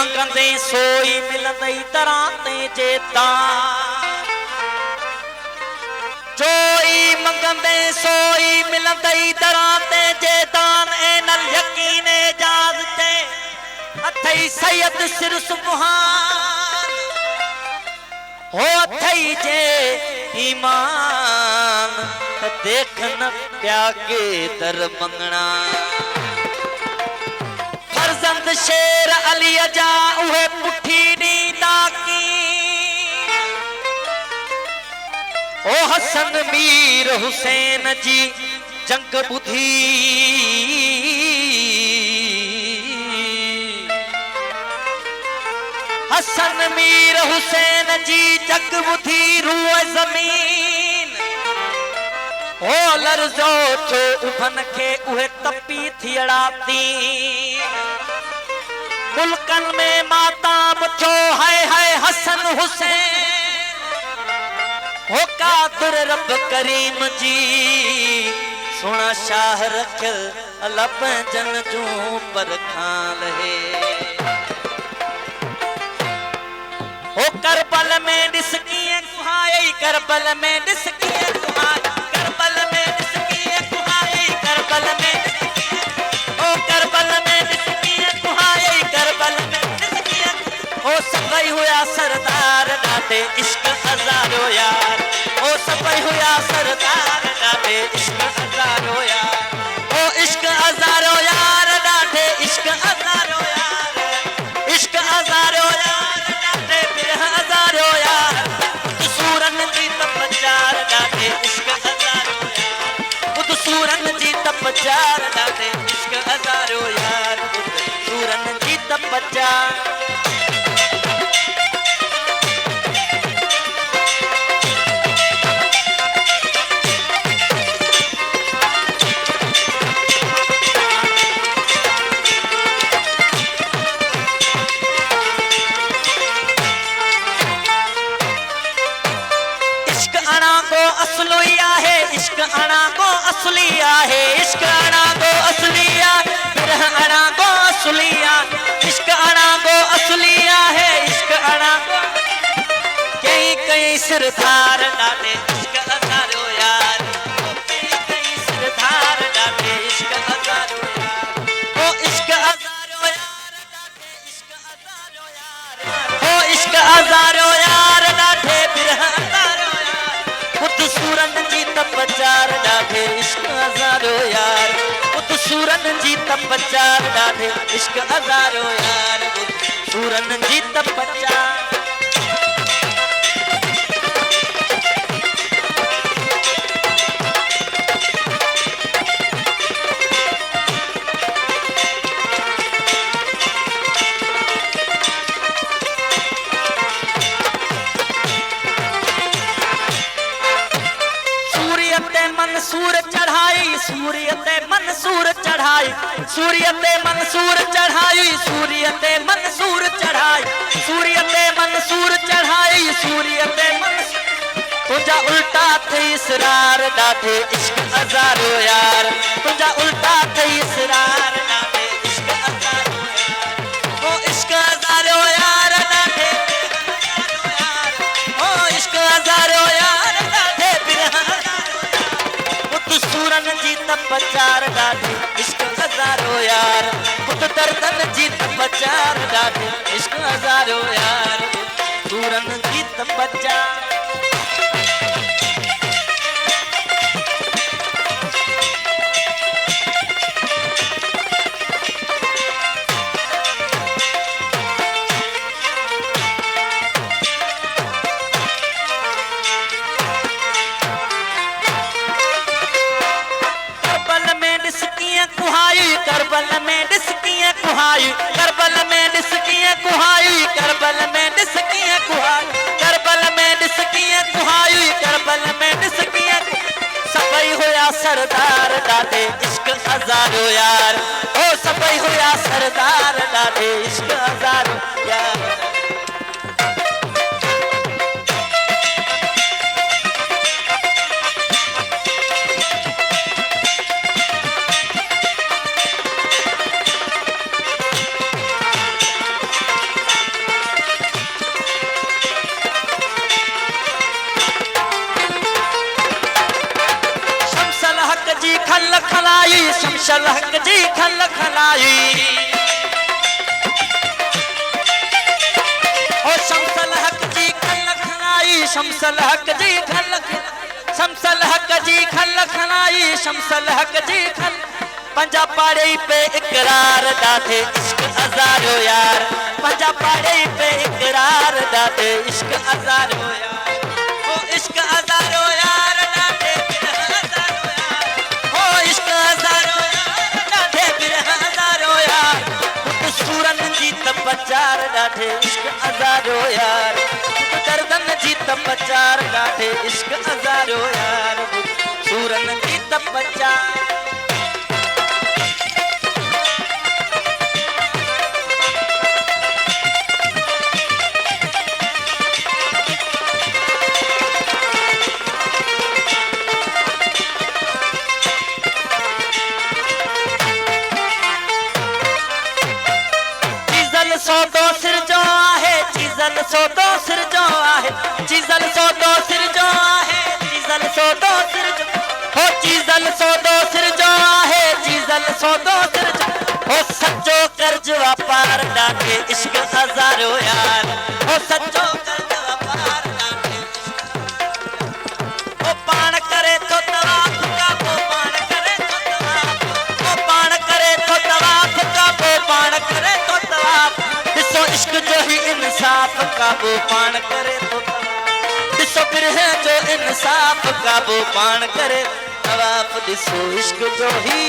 मंगंदे सोई मिलंदई दराते जेता जोई मंगंदे सोई मिलंदई दराते जेतान एनल यकीन एजाज ते अथई सैयद सिर सुबहान हो अथई जे ईमान देखन प्यागे दर मंगना फर्जंद शेर अली जा उहे पुठी नींदा की ओ हसन मीर हुसैन जी जंग बुधी हसन मीर हुसैन जी जग बुधी रूह जमीन हो लरजो छो उभन के उहे तपी थियड़ाती मुल्कन में माताब छो है हसन हुसैन हो कादर रब करीम जी सुना शाह रखल अलब जन जू पर खान है हो करबल में डिसकिए कुहाई करबल में डिसकिए कुहाई करबल में डिसकिए कुहाई करबल में ओ करबल में डिसकिए कुहाई करबल में डिसकिए ओ सबई हुआ सरदार डाटे इश्क हजारो यार ओ सबई हुआ सरदार डाटे इश्क हजारो यार ओ इश्क हजारो यार डाटे इश्क हजारो यार इश्क हजारो यार डाटे बिरह हजारो यार सूरन जी तपचार डाटे इश्क हजारो यार खुद सूरन जी तपचार डाटे इश्क हजारो यार सूरन जी तपचार असलिया है इश्क अना को असलिया है इश्क अना को असलिया बिरह अना को असलिया इश्क अना को असलिया है इश्क अना को कई कई सिरधार डाटे इश्क हजारो यार कई सिरधार डाटे इश्क हजारो यार ओ इश्क हजारो यार डाटे इश्क हजारो यार ओ इश्क हजारो यार डाटे बिरह खुद सूरन जी तपचार डाढे इश्क हजारो यार खुद सूरन जी तपचार डाढे इश्क हजारो यार सूरन जी तपचार मंसूर चढ़ाई सूर्यते मंसूर चढ़ाई सूर्यते मंसूर चढ़ाई सूर्यते मंसूर चढ़ाई सूर्यते मंसूर चढ़ाई सूर्यते तुझा उल्टा थे इसरार डाटे इश्क हजारो यार तुझा उल्टा थे इसरार डाटे इश्क हजारो यार ओ इश्क हजारो यार डाटे ओ इश्क हजारो यार डाटे बिरह सूरन जी तपचार डाटे इश्क हजारो यार खुद दर्दन जी तपचार डाटे इश्क हजारो यार सूरन जी तपचार करबल में डिसकिए कुहाई करबल में डिसकिए कुहाई करबल में डिसकिए कुहाई करबल में डिसकिए कुहाई करबल में डिसकिए सबई होया सरदार डाटे इश्क हजारो यार ओ सबई होया सरदार डाटे इश्क हजारो यार शमशल हक जी खल खलाई ओ शमशल हक जी खल खलाई शमशल हक जी खल शमशल हक जी खल खलाई शमशल हक जी खल पंजा पाड़े पे इकरार दाते इश्क हजारो यार पंजा पाड़े पे इकरार दाते इश्क हजारो यार ओ इश्क हजारो यार दाते हजारो यार ओ इश्क हजारो यार दाते हजारो यार सूरन जी तपचार दाते इश्क हजारो यार दर्दन जी तपचार दाते इश्क हजारो यार सूरन जी तपचार सौदो सिर जो आहे चीज़ल सौदो सिर जो आहे चीज़ल सौदो सिर जो आहे चीज़ल सौदो सिर जो हो चीज़ल सौदो सिर जो आहे चीज़ल सौदो सिर जो हो सच्चो कर्ज व्यापार डाके इश्क हजारो यार हो सच्चो कर्ज व्यापार डाके ओ पान करे तो तवाफ का वो पान करे तो तवाफ ओ पान करे तो तवाफ का वो पान करे तो तवाफ दिसो इश्क जो ही इंसाफ का वो पान करे तो दिसो बिरह जो इंसाफ का वो पान करे तवाफ दिसो इश्क जो ही